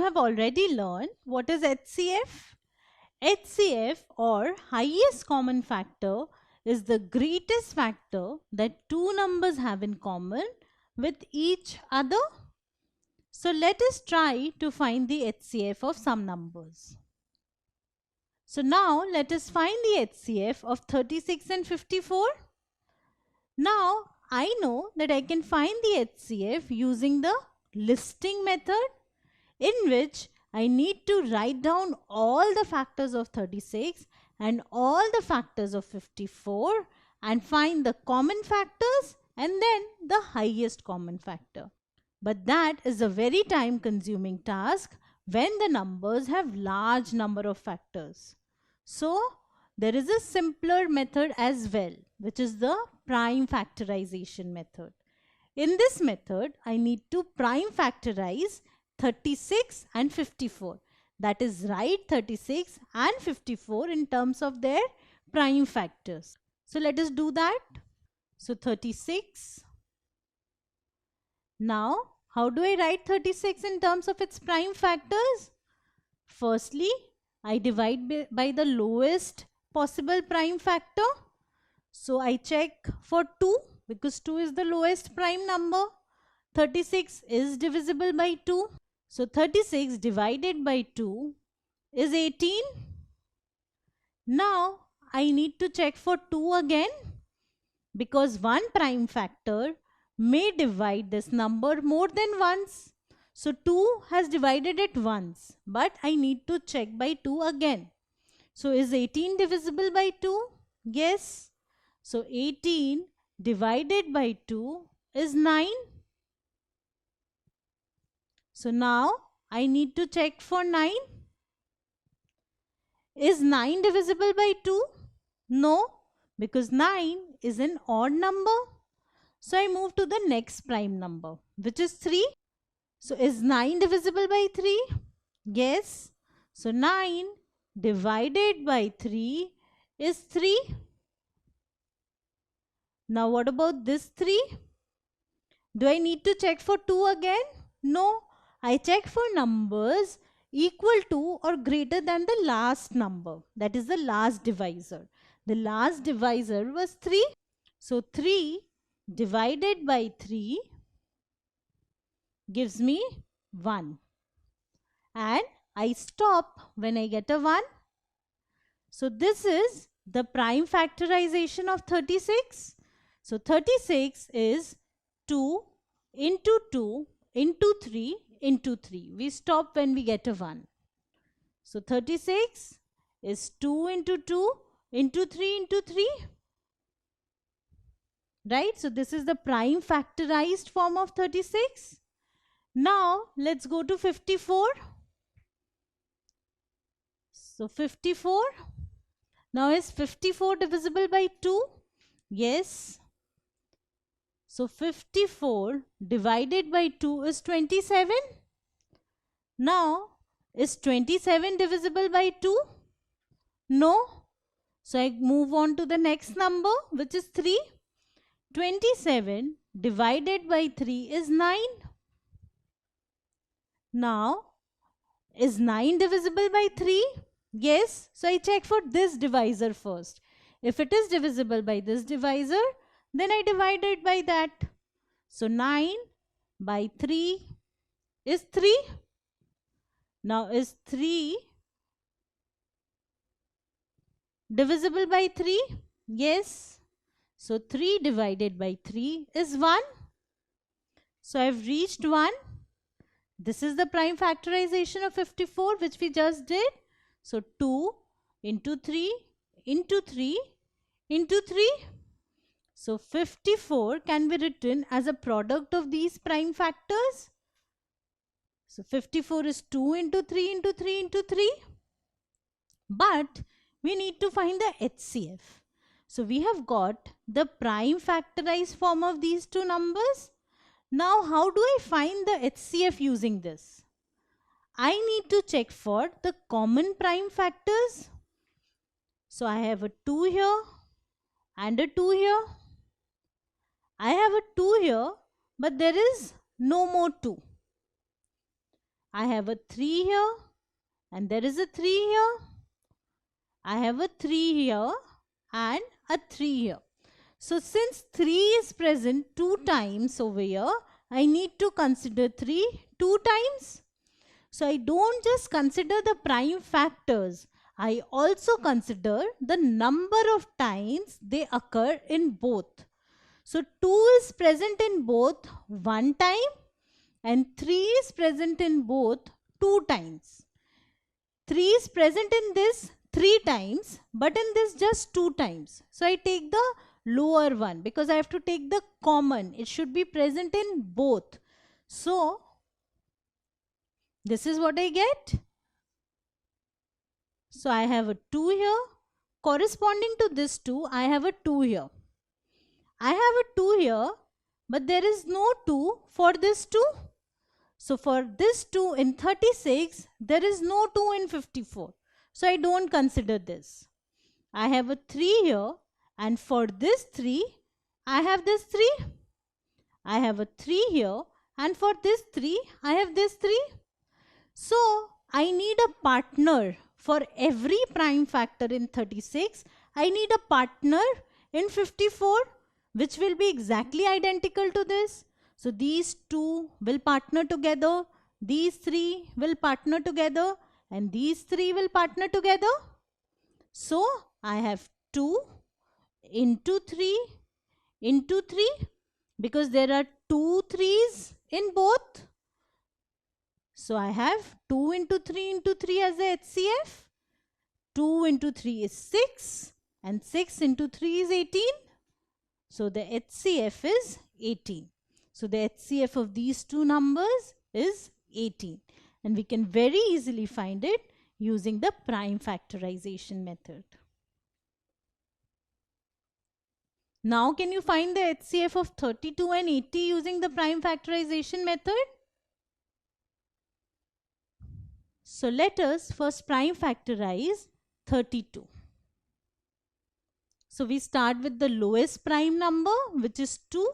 have already learned what is HCF. HCF, or highest common factor, is the greatest factor that two numbers have in common with each other. So let us try to find the HCF of some numbers. So now let us find the HCF of 36 and 54. Now I know that I can find the HCF using the listing method, in which I need to write down all the factors of 36 and all the factors of 54 and find the common factors and then the highest common factor. But that is a very time consuming task when the numbers have large number of factors. So there is a simpler method as well, which is the prime factorization method. In this method, I need to prime factorize 36 and 54. That is, write 36 and 54 in terms of their prime factors. So let us do that. So 36. Now, how do I write 36 in terms of its prime factors? Firstly, I divide by the lowest possible prime factor. So I check for 2 because 2 is the lowest prime number. 36 is divisible by 2. So 36 divided by 2 is 18. Now I need to check for 2 again, because one prime factor may divide this number more than once. So 2 has divided it once, but I need to check by 2 again. So is 18 divisible by 2? Yes. So 18 divided by 2 is 9. So now I need to check for 9. Is 9 divisible by 2? No, because 9 is an odd number. So I move to the next prime number, which is 3. So is 9 divisible by 3? Yes. So 9 divided by 3 is 3. Now what about this 3? Do I need to check for 2 again? No. I check for numbers equal to or greater than the last number. That is the last divisor. The last divisor was 3. So 3 divided by 3 gives me 1. And I stop when I get a 1. So this is the prime factorization of 36. So 36 is 2 into 2 into 3 into 3. We stop when we get a 1. So 36 is 2 into 2 into 3 into 3. Right? So this is the prime factorized form of 36. Now let's go to 54. So 54. Now is 54 divisible by 2? Yes. So 54 divided by 2 is 27. Now is 27 divisible by 2? No. So I move on to the next number, which is 3. 27 divided by 3 is 9. Now is 9 divisible by 3? Yes. So I check for this divisor first. If it is divisible by this divisor, then I divide it by that. So 9 by 3 is 3. Now is 3 divisible by 3? Yes. So 3 divided by 3 is 1. So I have reached 1. This is the prime factorization of 54, which we just did. So 2 into 3 into 3 into 3. So 54 can be written as a product of these prime factors. So 54 is 2 into 3 into 3 into 3. But we need to find the HCF. So we have got the prime factorized form of these two numbers. Now how do I find the HCF using this? I need to check for the common prime factors. So I have a 2 here and a 2 here. I have a 2 here, but there is no more 2. I have a 3 here and there is a 3 here. I have a 3 here and a 3 here. So since 3 is present 2 times over here, I need to consider 3 2 times. So I don't just consider the prime factors. I also consider the number of times they occur in both. So 2 is present in both 1 time and 3 is present in both 2 times. 3 is present in this 3 times, but in this just 2 times. So I take the lower one because I have to take the common. It should be present in both. So this is what I get. So I have a 2 here. Corresponding to this 2, I have a 2 here. I have a 2 here, but there is no 2 for this 2. So for this 2 in 36, there is no 2 in 54. So I don't consider this. I have a 3 here, and for this 3, I have this 3. I have a 3 here, and for this 3, I have this 3. So I need a partner for every prime factor in 36. I need a partner in 54, which will be exactly identical to this. So these 2 will partner together, these 3 will partner together, and these 3 will partner together. So I have 2 into 3 into 3 because there are 2 3's in both. So I have 2 into 3 into 3 as a HCF. 2 into 3 is 6 and 6 into 3 is 18. So the HCF is 18. So the HCF of these two numbers is 18. And we can very easily find it using the prime factorization method. Now can you find the HCF of 32 and 80 using the prime factorization method? So let us first prime factorize 32. So we start with the lowest prime number, which is 2.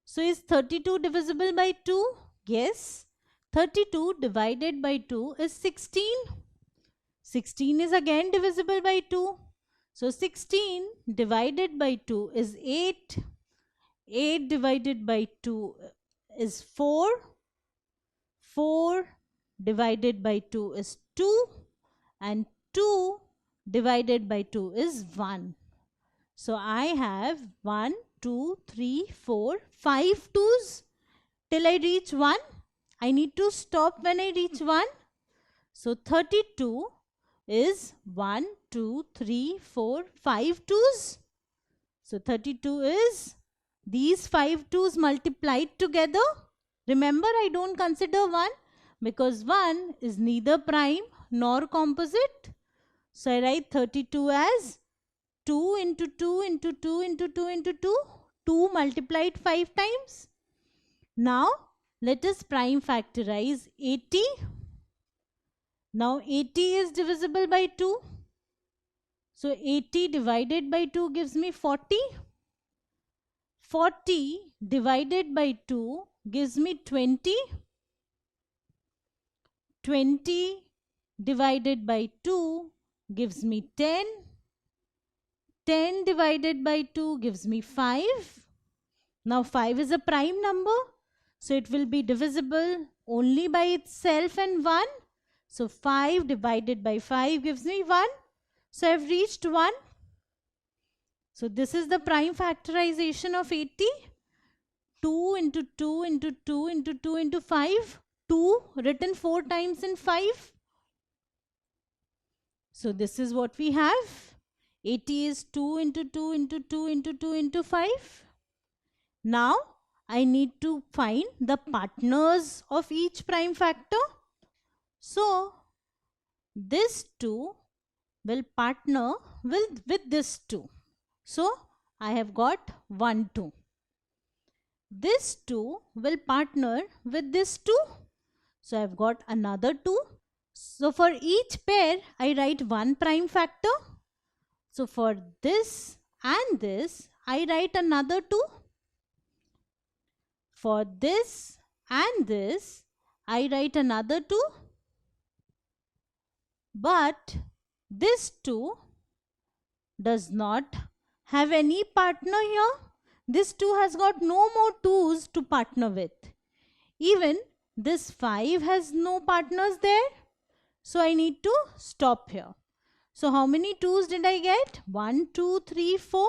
So is 32 divisible by 2? Yes. 32 divided by 2 is 16. 16 is again divisible by 2. So 16 divided by 2 is 8. 8 divided by 2 is 4. 4 divided by 2 is 2. And 2 divided by 2 is 1. So I have 1, 2, 3, 4, 5 2's till I reach 1. I need to stop when I reach 1. So 32 is 1, 2, 3, 4, 5 2's. So 32 is these 5 2's multiplied together. Remember, I don't consider 1 because 1 is neither prime nor composite. So I write 32 as 2 into 2 into 2 into 2 into 2. 2 multiplied 5 times. Now let us prime factorize 80. Now 80 is divisible by 2. So 80 divided by 2 gives me 40. 40 divided by 2 gives me 20. 20 divided by 2 gives me 10. 10 divided by 2 gives me 5. Now 5 is a prime number, so it will be divisible only by itself and 1. So 5 divided by 5 gives me 1. So I have reached 1. So this is the prime factorization of 80. 2 into 2 into 2 into 2 into 5. 2 written 4 times in 5. So this is what we have. 80 is 2 into 2 into 2 into 2 into 5. Now I need to find the partners of each prime factor. So this 2 will partner with this 2. So I have got 1 2. This 2 will partner with this 2. So I have got another 2. So for each pair I write one prime factor. So for this and this, I write another 2. For this and this, I write another 2, but this 2 does not have any partner here. This 2 has got no more 2's to partner with. Even this 5 has no partners there. So I need to stop here. So how many 2's did I get? 1, 2, 3, 4.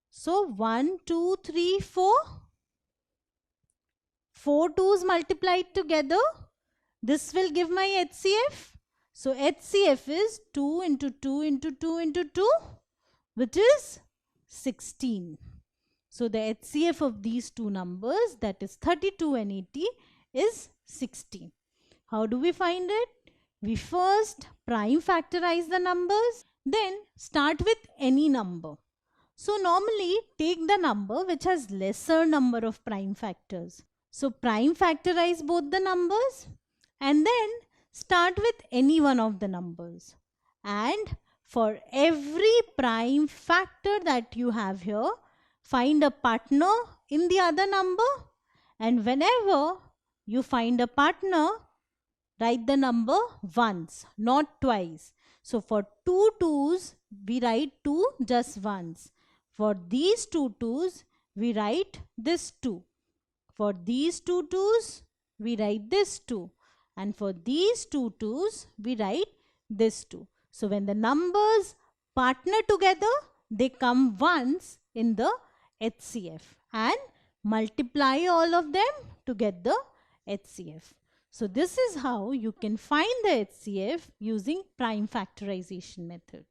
So 1, 2, 3, 4. 4 2's multiplied together. This will give my HCF. So HCF is 2 into 2 into 2 into 2, which is 16. So the HCF of these two numbers, that is 32 and 80, is 16. How do we find it? We first prime factorize the numbers, then start with any number. So normally take the number which has lesser number of prime factors. So prime factorize both the numbers and then start with any one of the numbers. And for every prime factor that you have here, find a partner in the other number, and whenever you find a partner, write the number once, not twice. So for 2 2's, we write 2 just once. For these 2 2's, we write this 2. For these 2 2's, we write this 2. And for these 2 2's, we write this 2. So when the numbers partner together, they come once in the HCF and multiply all of them to get the HCF. So this is how you can find the HCF using prime factorization method.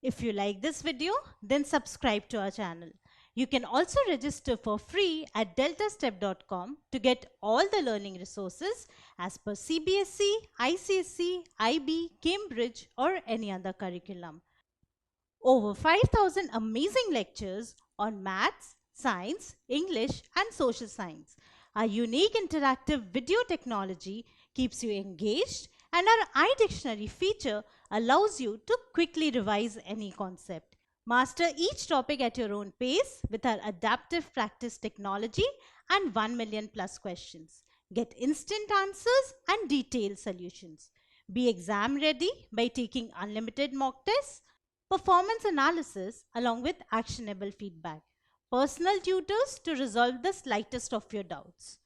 If you like this video, then subscribe to our channel. You can also register for free at deltastep.com to get all the learning resources as per CBSE, ICSE, IB, Cambridge or any other curriculum. Over 5,000 amazing lectures on maths, science, English and social science. Our unique interactive video technology keeps you engaged, and our iDictionary feature allows you to quickly revise any concept. Master each topic at your own pace with our adaptive practice technology and 1 million plus questions. Get instant answers and detailed solutions. Be exam ready by taking unlimited mock tests, performance analysis along with actionable feedback, personal tutors to resolve the slightest of your doubts.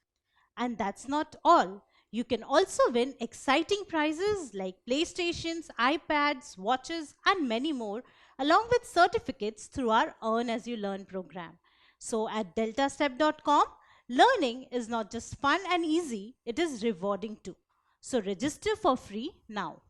And that's not all. You can also win exciting prizes like PlayStations, iPads, watches and many more, along with certificates through our Earn As You Learn program. So at deltastep.com, learning is not just fun and easy, it is rewarding too. So register for free now.